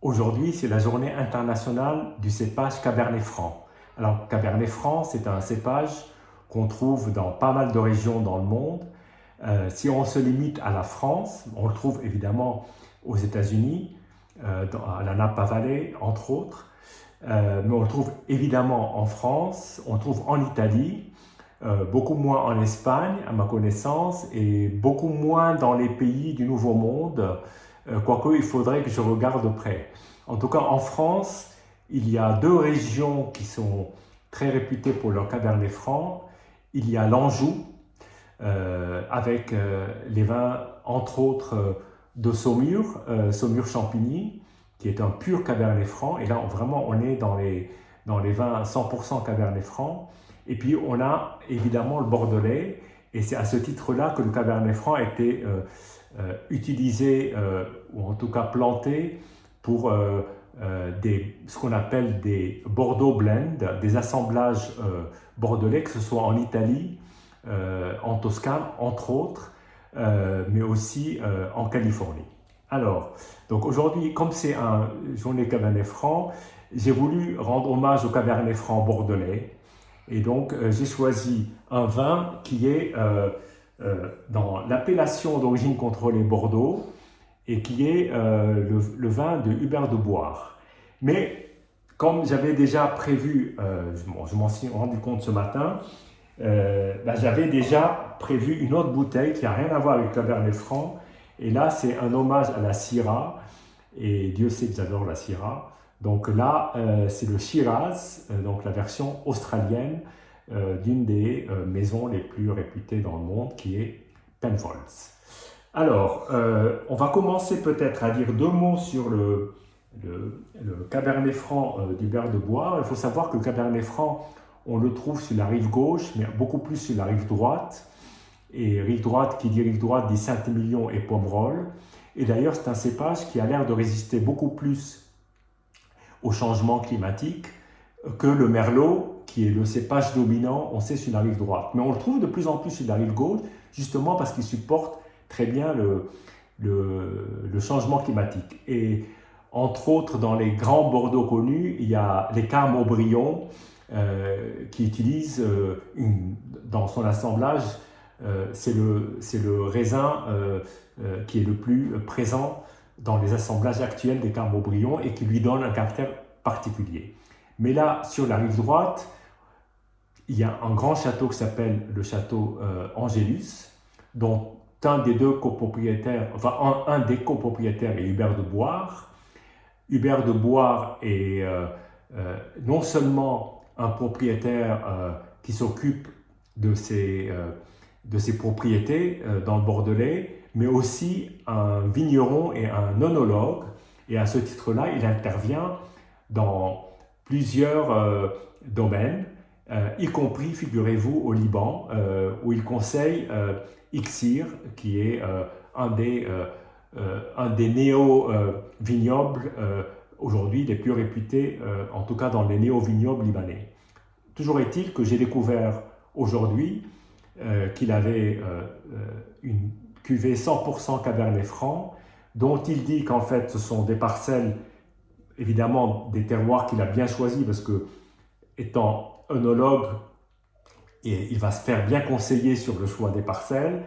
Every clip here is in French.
Aujourd'hui, c'est la journée internationale du cépage Cabernet Franc. Alors, Cabernet Franc, c'est un cépage qu'on trouve dans pas mal de régions dans le monde. Si on se limite à la France, on le trouve évidemment aux États-Unis, à la Napa Valley, entre autres. Mais on le trouve évidemment en France, on le trouve en Italie, beaucoup moins en Espagne, à ma connaissance, et beaucoup moins dans les pays du Nouveau Monde, quoique il faudrait que je regarde de près. En tout cas, en France, il y a deux régions qui sont très réputées pour leur Cabernet Franc. Il y a l'Anjou, avec les vins, entre autres, de Saumur, Saumur-Champigny, qui est un pur Cabernet Franc. Et là, vraiment, on est dans les vins 100% Cabernet Franc. Et puis, on a évidemment le Bordelais. Et c'est à ce titre-là que le Cabernet Franc a été utilisé, ou en tout cas planté, pour ce qu'on appelle des Bordeaux Blend, des assemblages bordelais, que ce soit en Italie, en Toscane, entre autres, mais aussi en Californie. Alors, donc aujourd'hui, comme c'est une journée Cabernet Franc, j'ai voulu rendre hommage au Cabernet Franc bordelais. Et donc, j'ai choisi un vin qui est dans l'appellation d'origine contrôlée Bordeaux et qui est le vin de Hubert de Boire. Mais comme j'avais déjà prévu, je m'en suis rendu compte ce matin, j'avais déjà prévu une autre bouteille qui n'a rien à voir avec le Cabernet Franc. Et là, c'est un hommage à la Syrah. Et Dieu sait que j'adore la Syrah. Donc là, c'est le Shiraz, donc la version australienne d'une des maisons les plus réputées dans le monde, qui est Penfolds. Alors, on va commencer peut-être à dire deux mots sur le Cabernet Franc d'Hubert de Boire. Il faut savoir que le Cabernet Franc, on le trouve sur la rive gauche, mais beaucoup plus sur la rive droite. Et rive droite, qui dit rive droite, dit Saint-Émilion et Pomerol. Et d'ailleurs, c'est un cépage qui a l'air de résister beaucoup plus au changement climatique que le Merlot, qui est le cépage dominant, on sait, sur la rive droite. Mais on le trouve de plus en plus sur la rive gauche, justement parce qu'il supporte très bien le changement climatique. Et entre autres, dans les grands Bordeaux connus, il y a les Carmes Aubryon, qui utilise dans son assemblage, c'est le raisin qui est le plus présent dans les assemblages actuels des Carmes Aubryon et qui lui donne un caractère particulier. Mais là, sur la rive droite, il y a un grand château qui s'appelle le château Angélus, dont un des copropriétaires est Hubert de Boire. Hubert de Boire est non seulement un propriétaire qui s'occupe de ses propriétés dans le Bordelais, mais aussi un vigneron et un œnologue. Et à ce titre-là, il intervient dans plusieurs domaines, y compris, figurez-vous, au Liban, où il conseille Iksir, qui est un des néo-vignobles aujourd'hui les plus réputés, en tout cas dans les néo-vignobles libanais. Toujours est-il que j'ai découvert aujourd'hui qu'il avait une cuvée 100% Cabernet Franc, dont il dit qu'en fait ce sont des parcelles, évidemment des terroirs qu'il a bien choisis, parce que étant œnologue, il va se faire bien conseiller sur le choix des parcelles,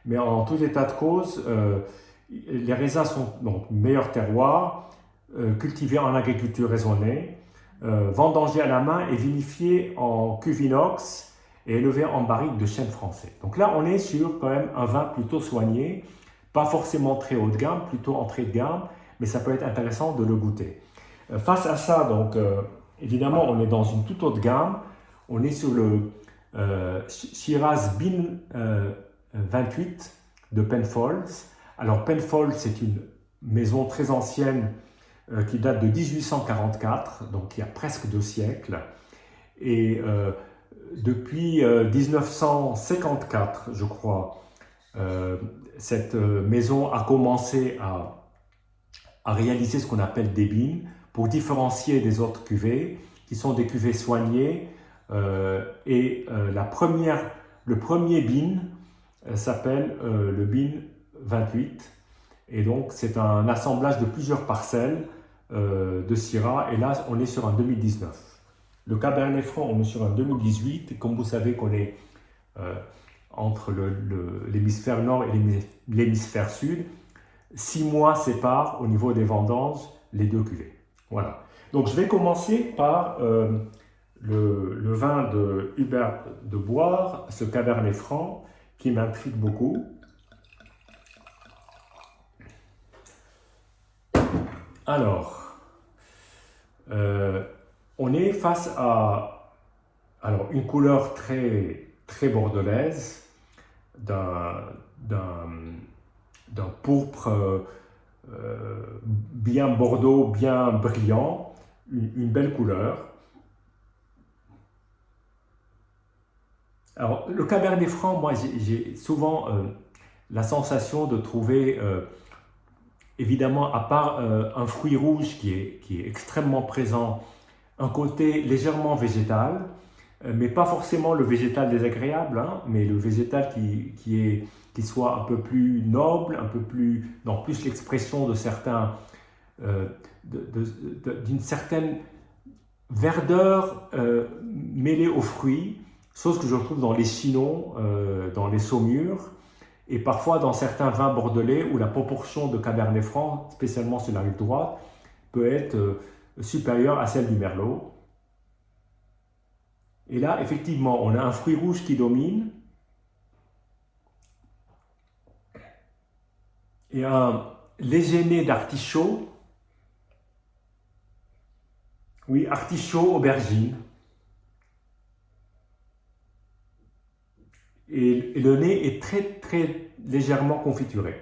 mais en tout état de cause, les raisins sont donc meilleurs terroirs, cultivés en agriculture raisonnée, vendangés à la main et vinifiés en cuve inox et élevé en barrique de chêne français. Donc là, on est sur quand même un vin plutôt soigné, pas forcément très haut de gamme, plutôt entrée de gamme, mais ça peut être intéressant de le goûter. Face à ça, donc, évidemment, on est dans une toute autre gamme. On est sur le Shiraz Bin 28 de Penfolds. Alors, Penfolds, c'est une maison très ancienne qui date de 1844, donc il y a presque 2 siècles. Et depuis 1954, je crois, cette maison a commencé à réaliser ce qu'on appelle des bins pour différencier des autres cuvées, qui sont des cuvées soignées. Le premier bin s'appelle le bin 28. Et donc, c'est un assemblage de plusieurs parcelles de Syrah, et là on est sur un 2019. Le Cabernet Franc, on est sur un 2018, et comme vous savez qu'on est entre l'hémisphère nord et l'hémisphère sud, 6 mois séparent au niveau des vendanges les deux cuvées. Voilà. Donc je vais commencer par le vin de Hubert de Boire, ce Cabernet Franc qui m'intrigue beaucoup. Alors, on est face à une couleur très, très bordelaise, d'un pourpre bien bordeaux, bien brillant, une belle couleur. Alors, le Cabernet Franc, moi, j'ai souvent la sensation de trouver, évidemment, à part un fruit rouge qui est extrêmement présent, un côté légèrement végétal, mais pas forcément le végétal désagréable, hein, mais le végétal qui soit un peu plus noble, un peu plus, dans plus l'expression de certains, d'une certaine verdeur mêlée aux fruits, chose que je retrouve dans les Chinons, dans les Saumures, et parfois dans certains vins bordelais où la proportion de Cabernet Franc, spécialement sur la rive droite, peut être supérieure à celle du Merlot. Et là, effectivement, on a un fruit rouge qui domine et un léger nez d'artichaut. Oui, artichaut, aubergine. Et le nez est très, très légèrement confituré.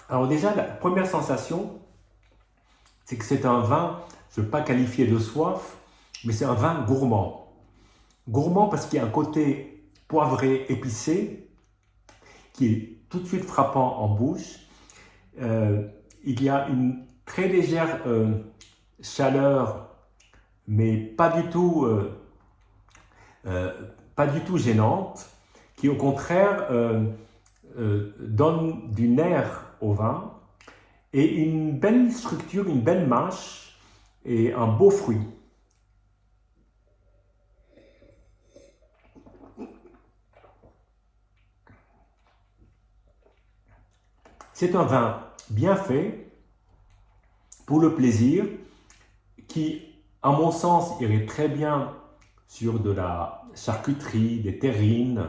Alors déjà, la première sensation, c'est que c'est un vin, je ne veux pas qualifier de soif, mais c'est un vin gourmand. Gourmand parce qu'il y a un côté poivré, épicé, qui est tout de suite frappant en bouche. Il y a une très légère chaleur, mais pas du tout gênante, qui au contraire donne du nerf au vin, et une belle structure, une belle mâche et un beau fruit. C'est un vin bien fait, pour le plaisir, qui, à mon sens, irait très bien sur de la charcuterie, des terrines,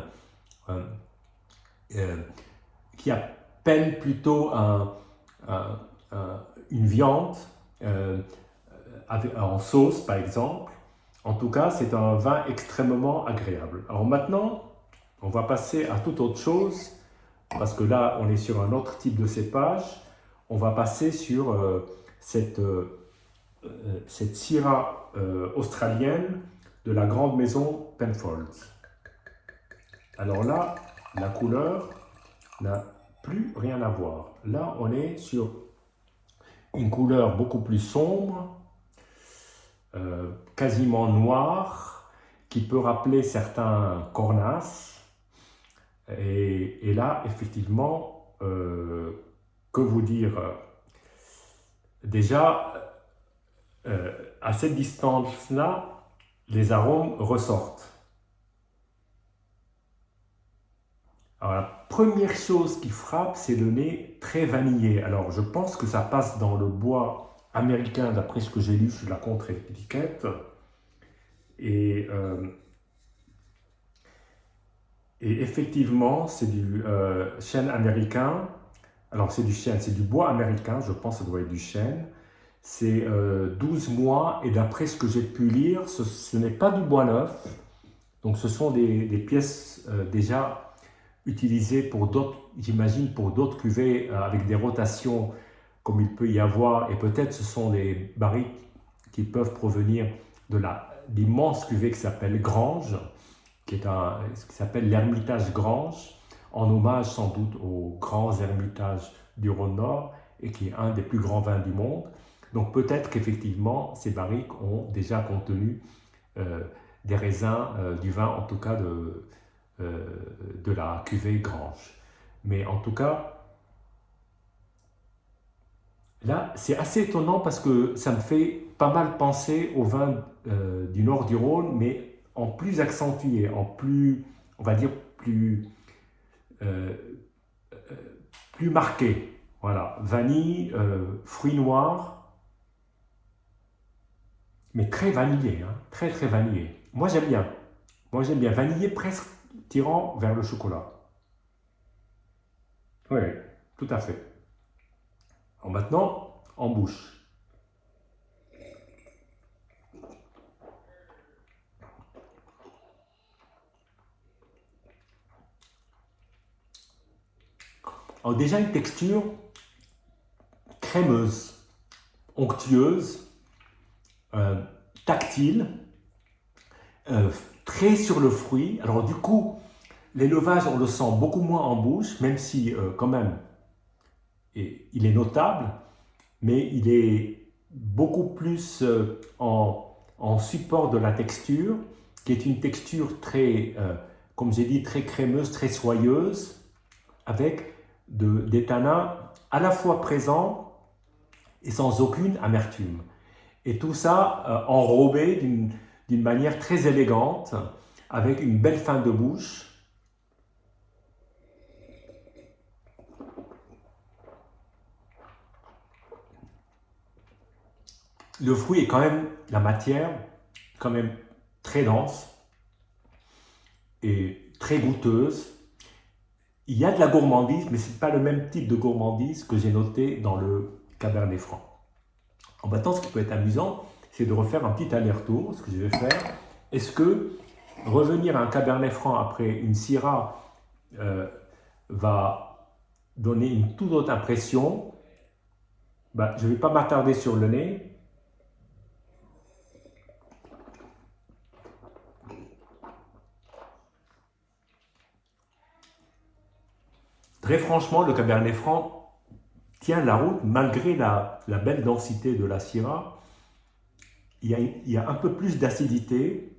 qui appelle plutôt une viande en sauce, par exemple. En tout cas, c'est un vin extrêmement agréable. Alors maintenant, on va passer à toute autre chose, parce que là, on est sur un autre type de cépage. On va passer sur cette Syrah australienne de la grande maison Penfolds. Alors là, la couleur n'a plus rien à voir. Là, on est sur une couleur beaucoup plus sombre, quasiment noire, qui peut rappeler certains cornasses. Et là, effectivement, que vous dire, déjà, à cette distance-là, les arômes ressortent. Alors, la première chose qui frappe, c'est le nez très vanillé. Alors, je pense que ça passe dans le bois américain, d'après ce que j'ai lu sur la contre-étiquette. Et effectivement, c'est du chêne américain. Alors, c'est du chêne, c'est du bois américain, je pense que ça doit être du chêne. C'est 12 mois, et d'après ce que j'ai pu lire, ce n'est pas du bois neuf. Donc, ce sont des pièces déjà utilisées pour d'autres, j'imagine, pour d'autres cuvées avec des rotations comme il peut y avoir. Et peut-être ce sont des barriques qui peuvent provenir de l'immense cuvée qui s'appelle Grange, qui est ce qui s'appelle l'Ermitage Grange, en hommage sans doute aux grands ermitages du Rhône-Nord, et qui est un des plus grands vins du monde. Donc peut-être qu'effectivement, ces barriques ont déjà contenu des raisins, du vin en tout cas de la cuvée Grange. Mais en tout cas, là, c'est assez étonnant parce que ça me fait pas mal penser au vin du nord du Rhône, mais en plus accentué, en plus, on va dire, euh, plus marqué. Voilà, vanille, fruits noirs, mais très vanillé, hein, très très vanillé. Moi j'aime bien. Moi j'aime bien. Vanillé presque tirant vers le chocolat. Oui, oui, tout à fait. Alors maintenant, en bouche. Alors déjà une texture crémeuse, onctueuse, euh, tactile, euh, très sur le fruit. Alors du coup, l'élevage, on le sent beaucoup moins en bouche, même si quand même, il est notable, mais il est beaucoup plus en support de la texture, qui est une texture très, comme j'ai dit, très crémeuse, très soyeuse, avec des tanins à la fois présents et sans aucune amertume. Et tout ça enrobé d'une manière très élégante, avec une belle fin de bouche. Le fruit est quand même, la matière, quand même très dense et très goûteuse. Il y a de la gourmandise, mais ce n'est pas le même type de gourmandise que j'ai noté dans le Cabernet Franc. En maintenant, ce qui peut être amusant, c'est de refaire un petit aller-retour, ce que je vais faire. Est-ce que revenir à un Cabernet Franc après une Syrah va donner une toute autre impression? Ben, je ne vais pas m'attarder sur le nez. Très franchement, le Cabernet Franc tient la route malgré la belle densité de la Syrah. Il y a un peu plus d'acidité,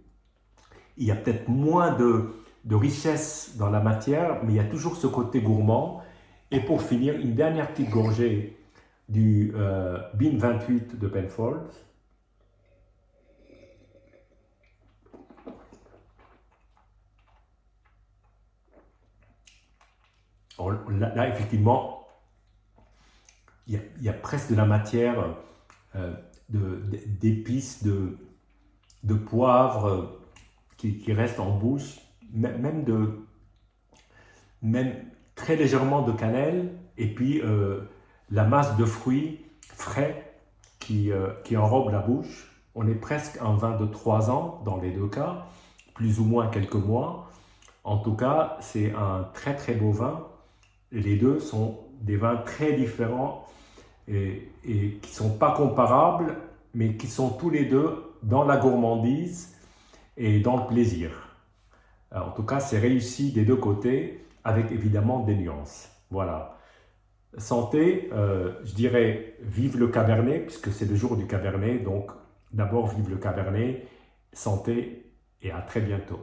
il y a peut-être moins de richesse dans la matière, mais il y a toujours ce côté gourmand. Et pour finir, une dernière petite gorgée du Bin 28 de Penfolds. Là, effectivement, il y a presque de la matière euh, d'épices, de poivre qui reste en bouche, même très légèrement de cannelle, et puis la masse de fruits frais qui enrobe la bouche. On est presque un vin de 3 ans dans les deux cas, plus ou moins quelques mois. En tout cas, c'est un très très beau vin. Les deux sont des vins très différents et qui ne sont pas comparables, mais qui sont tous les deux dans la gourmandise et dans le plaisir. En tout cas, c'est réussi des deux côtés, avec évidemment des nuances. Voilà. Santé, je dirais vive le Cabernet, puisque c'est le jour du Cabernet, donc d'abord vive le Cabernet, santé et à très bientôt.